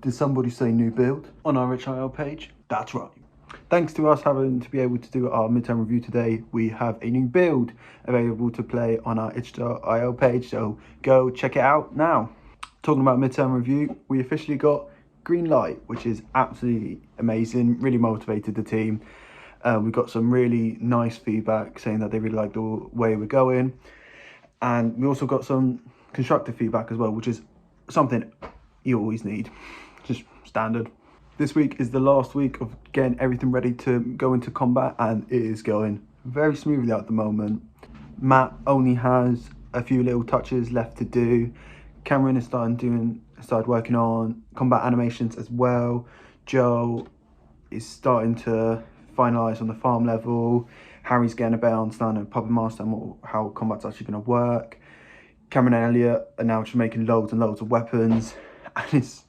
Did somebody say new build on our HIL page? That's right. Thanks to us having to be able to do our midterm review today, we have a new build available to play on our itch.io page, so go check it out now. Talking about midterm review, we officially got green light, which is absolutely amazing, really motivated the team. We got some really nice feedback saying that they really like the way we're going, and we also got some constructive feedback as well, which is something you always need, just standard. This week is the last week of getting everything ready to go into combat, and it is going very smoothly at the moment. Matt only has a few little touches left to do. Cameron is started working on combat animations as well. Joe is starting to finalise on the farm level. Harry's getting a better understanding of Puppet Master and how combat's actually going to work. Cameron and Elliot are now just making loads and loads of weapons, and it's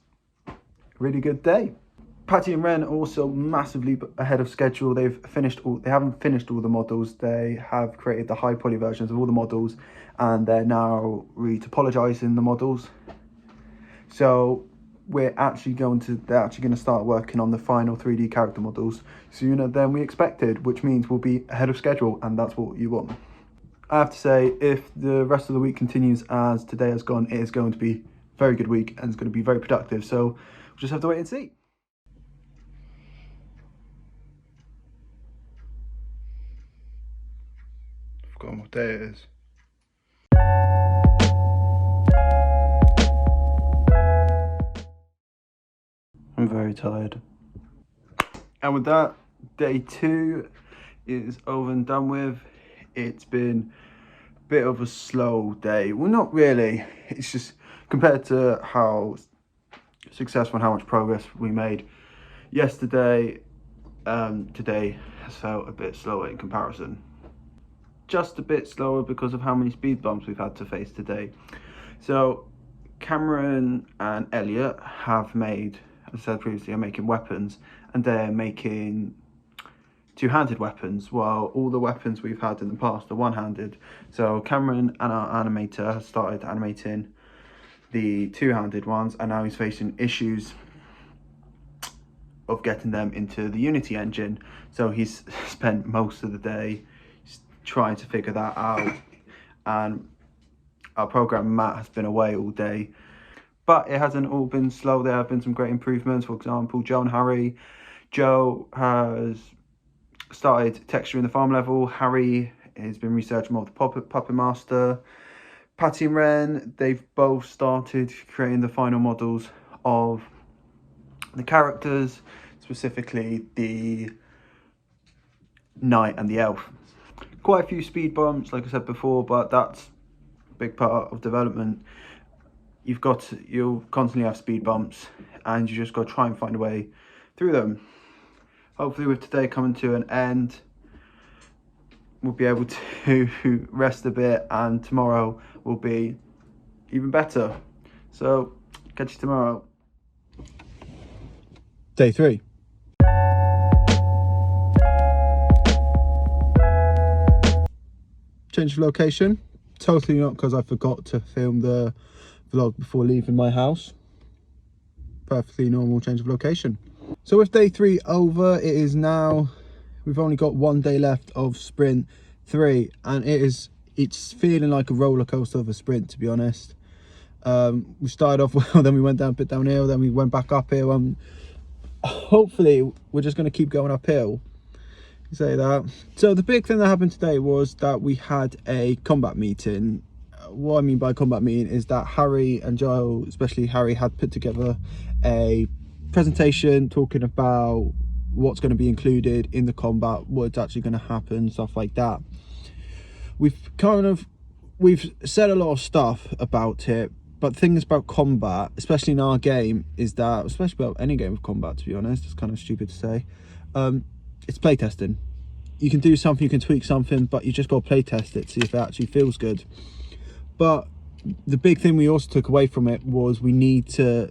a really good day. Patty and Ren are also massively ahead of schedule. They haven't finished all the models. They have created the high poly versions of all the models, and they're now retopologizing the models. So they're actually going to start working on the final 3D character models sooner than we expected, which means we'll be ahead of schedule, and that's what you want. I have to say, if the rest of the week continues as today has gone, it is going to be a very good week and it's going to be very productive. So we'll just have to wait and see. I've forgotten what day it is. I'm very tired. And with that, day 2 is over and done with. It's been a bit of a slow day. Well, not really. It's just compared to how successful and how much progress we made yesterday, today has felt a bit slower in comparison. Just a bit slower because of how many speed bumps we've had to face today. So Cameron and Elliot have made, as I said previously, are making weapons, and they're making two-handed weapons, while all the weapons we've had in the past are one-handed. So Cameron and our animator has started animating the two-handed ones, and now he's facing issues of getting them into the Unity engine. So he's spent most of the day trying to figure that out, and our programmer Matt has been away all day. But it hasn't all been slow. There have been some great improvements. For example, Joe and Harry. Joe has started texturing the farm level. Harry has been researching more of the Puppet Master. Patty and Ren, they've both started creating the final models of the characters, specifically the knight and the elf. Quite a few speed bumps, like I said before, but that's a big part of development. You'll constantly have speed bumps, and you just got to try and find a way through them. Hopefully with today coming to an end, we'll be able to rest a bit, and tomorrow will be even better. So catch you tomorrow. Day 3. Change of location. Totally not because I forgot to film the vlog before leaving my house. Perfectly normal change of location. So with day 3 over, it is now, we've only got 1 day left of sprint 3, and it's feeling like a roller coaster of a sprint, to be honest. We started off well, then we went down a bit downhill, then we went back uphill, and hopefully we're just going to keep going uphill. Say that. So the big thing that happened today was that we had a combat meeting. What I mean by combat meeting is that Harry and Joe, especially Harry, had put together a presentation talking about what's going to be included in the combat, what's actually going to happen, stuff like that. We've said a lot of stuff about it, but the thing is about combat, especially in our game, is that, especially about any game of combat, to be honest, it's kind of stupid to say, it's playtesting. You can do something, you can tweak something, but you just got to playtest it, see if it actually feels good. But the big thing we also took away from it was we need to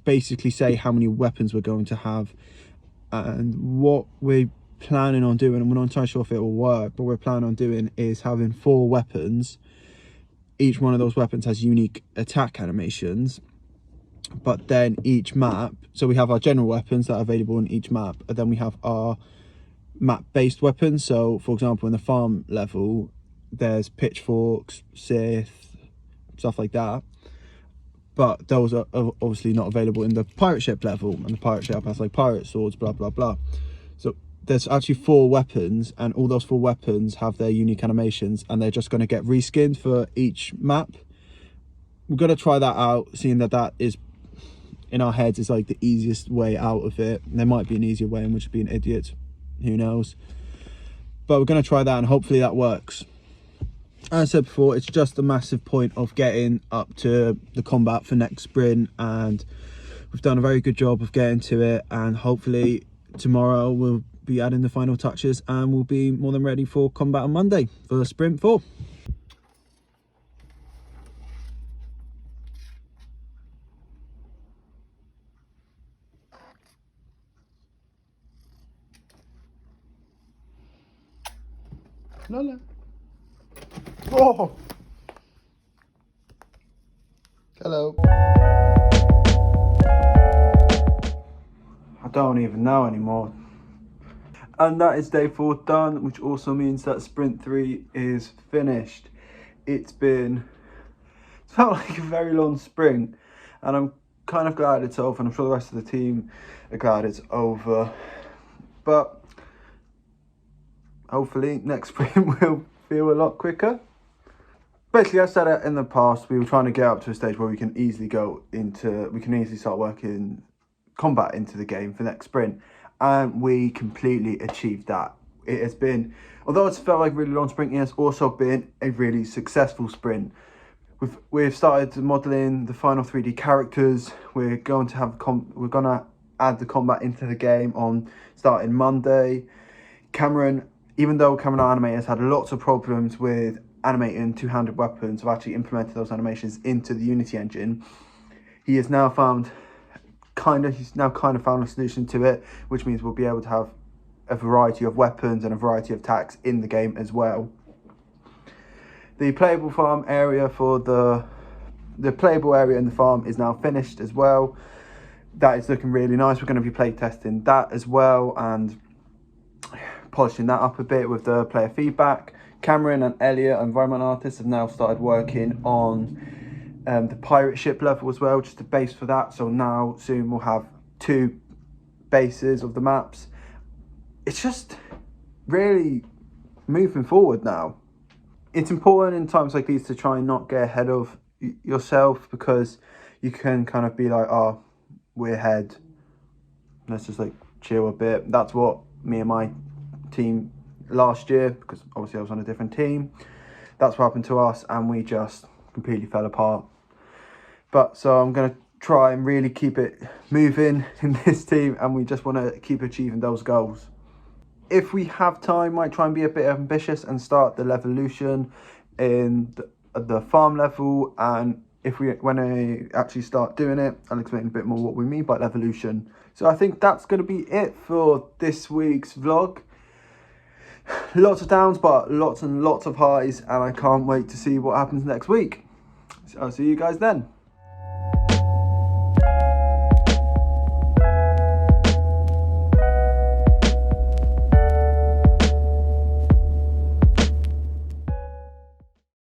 basically say how many weapons we're going to have, and what we're planning on doing, and we're not entirely sure if it will work, but we're planning on doing is having 4 weapons. Each one of those weapons has unique attack animations, But then each map, so we have our general weapons that are available in each map, and then we have our map-based weapons. So, for example, in the farm level, there's pitchforks, scythe, stuff like that. But those are obviously not available in the pirate ship level, and the pirate ship has like pirate swords, blah blah blah. So there's actually 4 weapons, and all those 4 weapons have their unique animations, and they're just going to get reskinned for each map. We're going to try that out, seeing that is in our heads is like the easiest way out of it. There might be an easier way, and we'll just be an idiot, who knows. But we're going to try that, and hopefully that works. As I said before, it's just a massive point of getting up to the combat for next sprint, and we've done a very good job of getting to it, and hopefully tomorrow we'll be adding the final touches and we'll be more than ready for combat on Monday for sprint 4. Lola. Oh. Hello. I don't even know anymore. And that is day 4 done, which also means that sprint 3 is finished. It's felt like a very long sprint, and I'm kind of glad it's over, and I'm sure the rest of the team are glad it's over. But hopefully next sprint will feel a lot quicker. Basically, I said it in the past, we were trying to get up to a stage where we can easily start working combat into the game for next sprint, and we completely achieved that. It has been, although it's felt like a really long sprint, it has also been a really successful sprint. We've started modelling the final 3D characters. We're going to add the combat into the game on starting Monday. Even though Cameron, our animator, has had lots of problems with animating two-handed weapons, have actually implemented those animations into the Unity engine. He's now found a solution to it, which means we'll be able to have a variety of weapons and a variety of attacks in the game as well. The playable farm area for the playable area in the farm is now finished as well. That is looking really nice. We're going to be play testing that as well and polishing that up a bit with the player feedback. Cameron and Elliot, environment artists, have now started working on the pirate ship level as well, just a base for that. So now soon we'll have 2 bases of the maps. It's just really moving forward now. It's important in times like these to try and not get ahead of yourself, because you can kind of be like, oh, we're ahead, let's just like chill a bit. That's what me and my team last year, because obviously I was on a different team, that's what happened to us, and we just completely fell apart. But so I'm going to try and really keep it moving in this team, and we just want to keep achieving those goals. If we have time, might try and be a bit ambitious and start the Levolution in the farm level, and when I actually start doing it, I'll explain a bit more what we mean by Levolution. So I think that's going to be it for this week's vlog. Lots of downs, but lots and lots of highs, and I can't wait to see what happens next week. So I'll see you guys then.